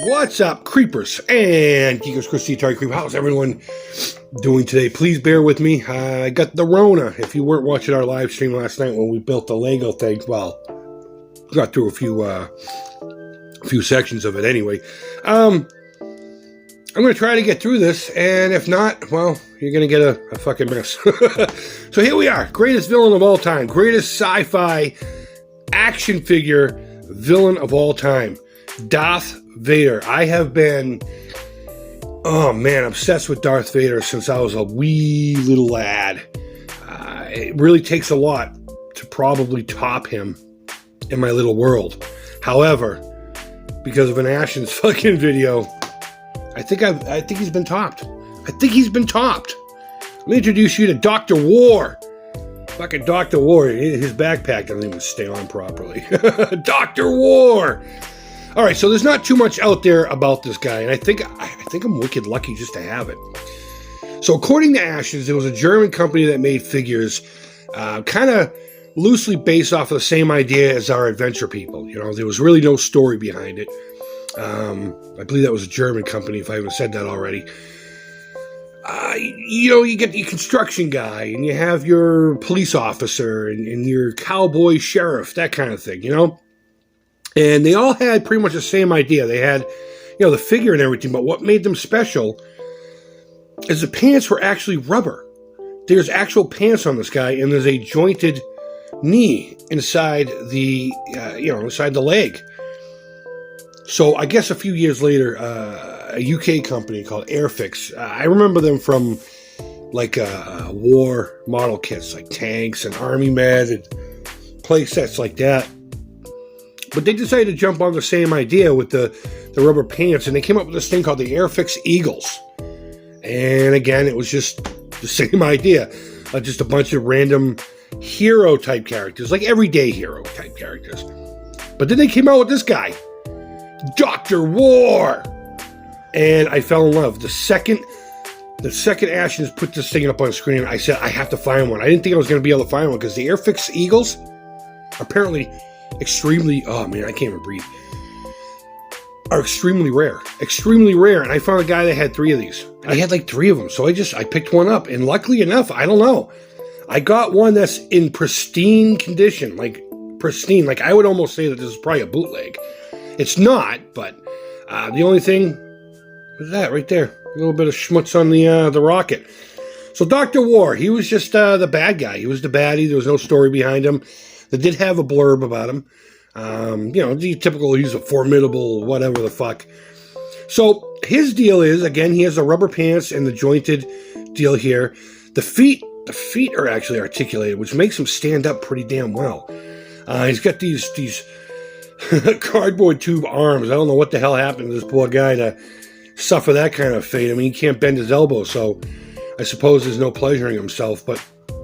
What's up, creepers and geekers? Chris, the Atari Creep. How's everyone doing today? Please bear with me. I got the Rona. If you weren't watching our live stream last night when we built the Lego thing, well, got through a few sections of it anyway. I'm going to try to get through this, and if not, well, you're going to get a fucking mess. So here we are. Greatest villain of all time. Greatest sci-fi action figure villain of all time. Darth Vader. I have been, oh man, obsessed with Darth Vader since I was a wee little lad. It really takes a lot to probably top him in my little world. However, because of an Ashton's fucking video, I think he's been topped. I think he's been topped. Let me introduce you to Dr. War. Fucking Dr. War. His backpack doesn't even stay on properly. Dr. War. All right, so there's not too much out there about this guy, and I think I'm wicked lucky just to have it. So according to Ashton's, there was a German company that made figures kind of loosely based off of the same idea as our adventure people. You know, there was really no story behind it. I believe that was a German company, if I haven't said that already. You know, you get the construction guy, and you have your police officer, and your cowboy sheriff, that kind of thing, you know? And they all had pretty much the same idea. They had, you know, the figure and everything, but what made them special is the pants were actually rubber. There's actual pants on this guy, and there's a jointed knee inside the, inside the leg. So I guess a few years later, a UK company called Airfix, I remember them from like war model kits, like tanks and army med and play sets like that. But they decided to jump on the same idea with the rubber pants, and they came up with this thing called the Airfix Eagles. And again, it was just the same idea, just a bunch of random hero-type characters, like everyday hero-type characters. But then they came out with this guy, Dr. War! And I fell in love. The second Ashton's put this thing up on screen, I said, I have to find one. I didn't think I was going to be able to find one, because the Airfix Eagles, apparently extremely, oh man, I can't even breathe, are extremely rare, and I found a guy that had 3 of these. I had like 3 of them, so I picked one up, and luckily enough, I don't know, I got one that's in pristine condition, like I would almost say that this is probably a bootleg. It's not, but the only thing was that right there, a little bit of schmutz on the rocket. So Dr. War, he was just the bad guy. He was the baddie. There was no story behind him. They did have a blurb about him. You know, the typical, he's a formidable whatever the fuck. So his deal is, again, he has the rubber pants and the jointed deal here. The feet are actually articulated, which makes him stand up pretty damn well. He's got these cardboard tube arms. I don't know what the hell happened to this poor guy to suffer that kind of fate. I mean, he can't bend his elbow, so I suppose there's no pleasuring himself. But,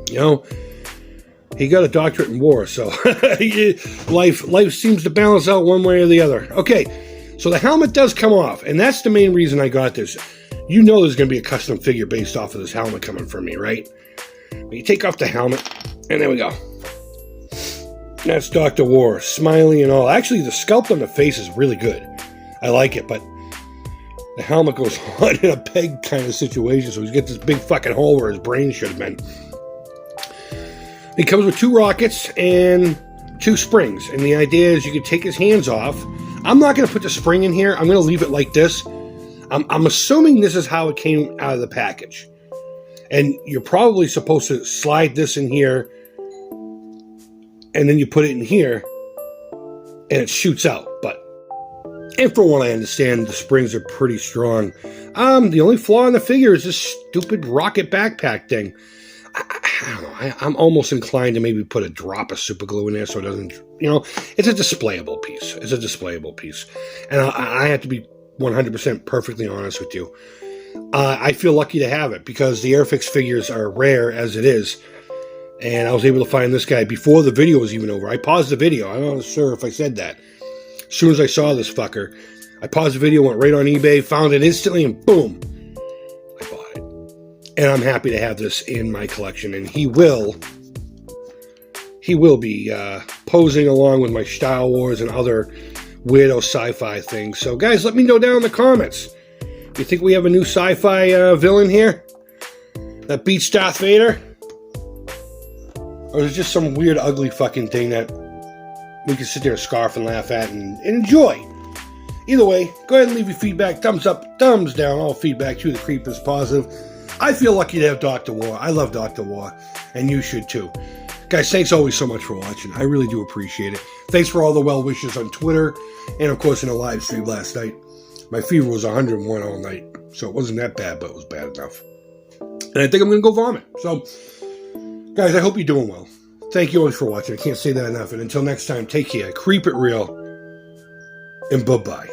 you know, he got a doctorate in war, so life seems to balance out one way or the other. Okay, so the helmet does come off, and that's the main reason I got this. You know there's going to be a custom figure based off of this helmet coming from me, right? But you take off the helmet, and there we go. That's Dr. War, smiley and all. Actually, the sculpt on the face is really good. I like it, but the helmet goes on in a peg kind of situation, so he's got this big fucking hole where his brain should have been. It comes with 2 rockets and 2 springs, and the idea is you can take his hands off. I'm not going to put the spring in here. I'm going to leave it like this. I'm assuming this is how it came out of the package. And you're probably supposed to slide this in here, and then you put it in here, and it shoots out. And from what I understand, the springs are pretty strong. The only flaw in the figure is this stupid rocket backpack thing. I don't know. I'm almost inclined to maybe put a drop of super glue in there so it doesn't, you know, it's a displayable piece. And I have to be 100% perfectly honest with you. I feel lucky to have it because the Airfix figures are rare as it is. And I was able to find this guy before the video was even over. I paused the video. I'm not sure if I said that. As soon as I saw this fucker, I paused the video, went right on eBay, found it instantly, and boom, I bought it. And I'm happy to have this in my collection. And he will be posing along with my Star Wars and other weirdo sci-fi things. So, guys, let me know down in the comments. Do you think we have a new sci-fi villain here that beats Darth Vader? Or is it just some weird, ugly fucking thing that we can sit there and scarf and laugh at and enjoy? Either way, go ahead and leave your feedback. Thumbs up, thumbs down. All feedback to the Creep is positive. I feel lucky to have Dr. War. I love Dr. War, and you should too. Guys, thanks always so much for watching. I really do appreciate it. Thanks for all the well wishes on Twitter, and of course in the live stream last night. My fever was 101 all night, so it wasn't that bad, but it was bad enough. And I think I'm going to go vomit. So, guys, I hope you're doing well. Thank you always for watching. I can't say that enough. And until next time, take care. Creep it real. And bye-bye.